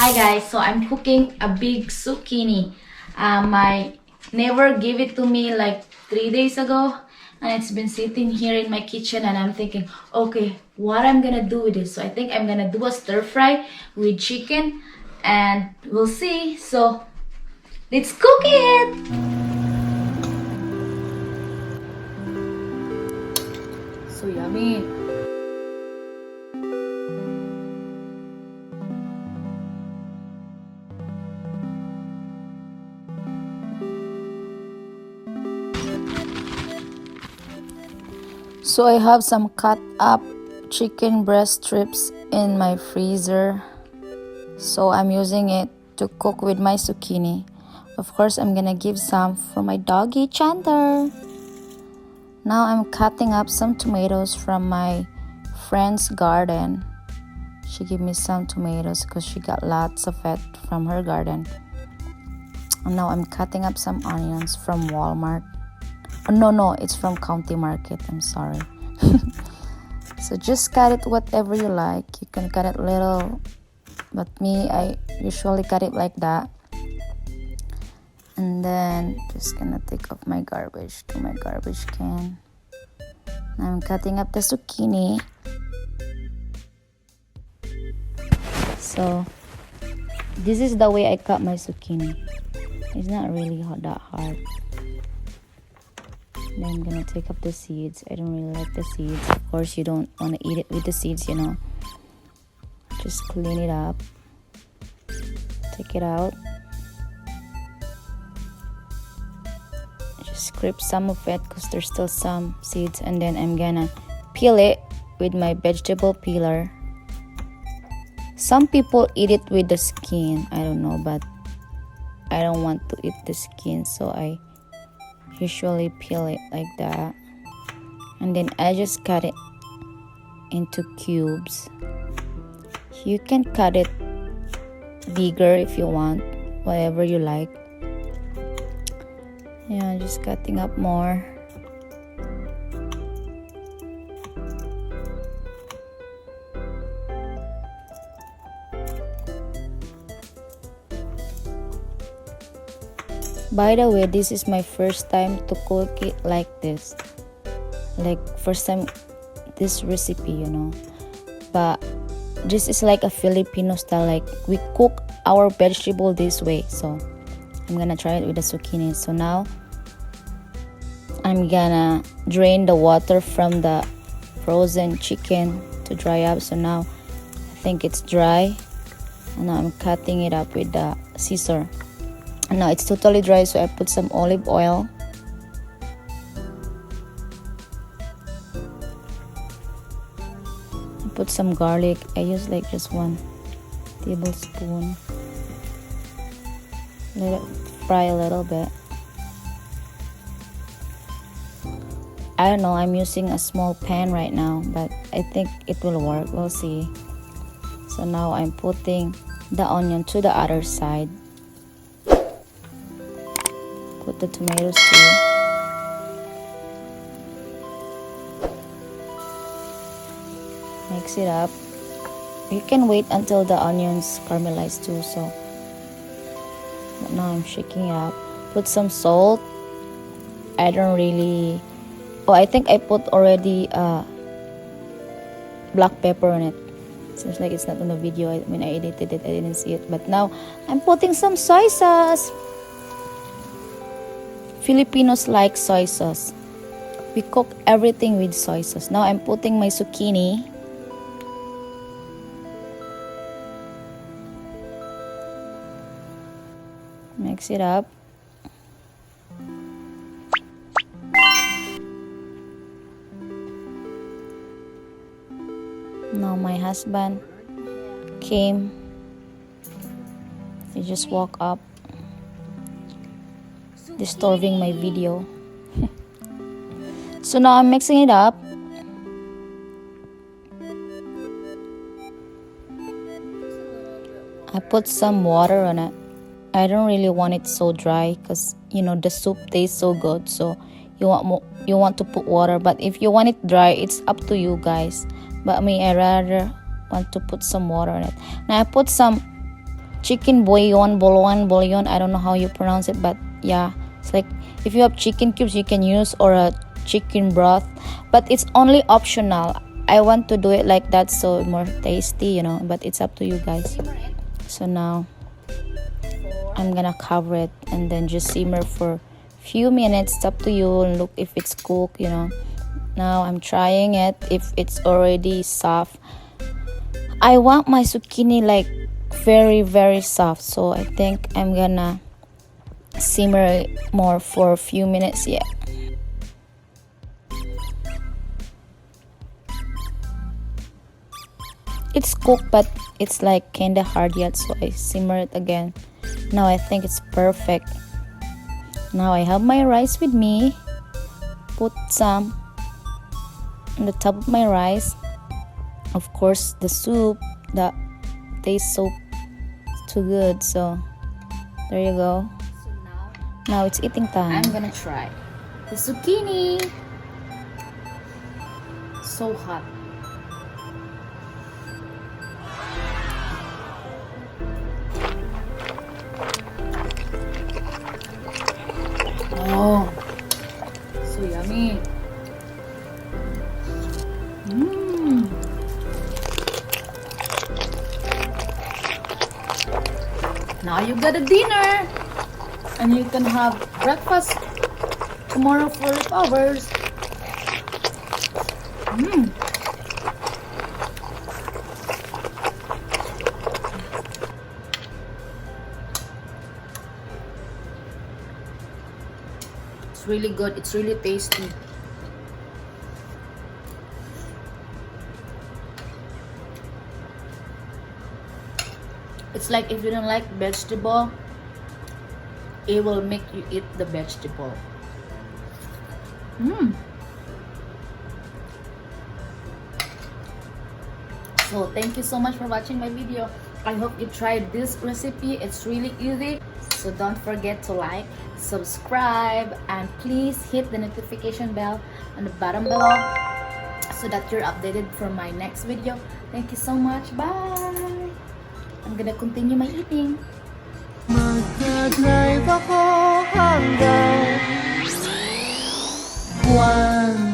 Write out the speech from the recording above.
Hi guys, so I'm cooking a big zucchini. My neighbor gave it to me like 3 days ago, and it's been sitting here in my kitchen, and I'm thinking, okay, what I'm gonna do with this. So I think I'm gonna do a stir fry with chicken, and we'll see. So let's cook it. So yummy. So I have some cut up chicken breast strips in my freezer. So I'm using it to cook with my zucchini. Of course, I'm gonna give some for my doggy Chandler. Now I'm cutting up some tomatoes from my friend's garden. She gave me some tomatoes because she got lots of it from her garden. And now I'm cutting up some onions from Walmart. Oh, no, it's from County Market. I'm sorry. So just cut it whatever you like. You can cut it little, but me, I usually cut it like that. And then just gonna take off my garbage to my garbage can. Now I'm cutting up the zucchini. So this is the way I cut my zucchini. It's not really that hard. Then I'm gonna take up the seeds. I don't really like the seeds. Of course, you don't want to eat it with the seeds, you know. Just clean it up. Take it out. Just scrape some of it because there's still some seeds. And then I'm gonna peel it with my vegetable peeler. Some people eat it with the skin. I don't know, but I don't want to eat the skin, so I usually peel it like that, and then I just cut it into cubes. You can cut it bigger if you want, whatever you like. Yeah, just cutting up more. By the way, this is my first time to cook it like this. Like first time this recipe, you know. But this is like a Filipino style. Like we cook our vegetable this way. So I'm gonna try it with the zucchini. So now I'm gonna drain the water from the frozen chicken to dry up. So now I think it's dry. And now I'm cutting it up with the scissor. And now it's totally dry, so I put some olive oil. I put some garlic. I use like just 1 tablespoon. Let it fry a little bit. I don't know, I'm using a small pan right now, but I think it will work. We'll see. So now I'm putting the onion to the other side. Put the tomatoes too. Mix it up. You can wait until the onions caramelize too. So, but now I'm shaking it up. Put some salt. I don't really. Oh, I think I put already black pepper on it. Seems like it's not on the video. When I edited it, I didn't see it. But now I'm putting some soy sauce. Filipinos like soy sauce. We cook everything with soy sauce. Now I'm putting my zucchini. Mix it up. Now my husband came. He just woke up, disturbing my video. So now I'm mixing it up. I put some water on it. I don't really want it so dry because you know the soup tastes so good. So you want to put water, but if you want it dry, it's up to you guys. But me, I rather want to put some water on it. Now I put some chicken bouillon. I don't know how you pronounce it, but yeah, it's like if you have chicken cubes you can use, or a chicken broth, but it's only optional. I want to do it like that so more tasty, but it's up to you guys. So now I'm gonna cover it and then just simmer for few minutes. It's up to you, and look if it's cooked. Now I'm trying it if it's already soft. I want my zucchini like very very soft, so I think I'm gonna simmer more for a few minutes. Yeah, it's cooked but it's like kinda hard yet, so I simmer it again. Now I think it's perfect. Now I have my rice with me. Put some on the top of my rice. Of course, the soup that tastes so too good. So there you go. Now it's eating time. I'm gonna try the zucchini. So hot. Oh, so yummy. Now you got a dinner, and you can have breakfast tomorrow for leftovers. It's really good. It's really tasty. It's like if you don't like vegetable, it will make you eat the vegetable. So thank you so much for watching my video. I hope you tried this recipe. It's really easy. So don't forget to like, subscribe, and please hit the notification bell on the bottom below so that you're updated for my next video. Thank you so much. Bye! I'm gonna continue my eating. Magdadrive ako hanggang buwan.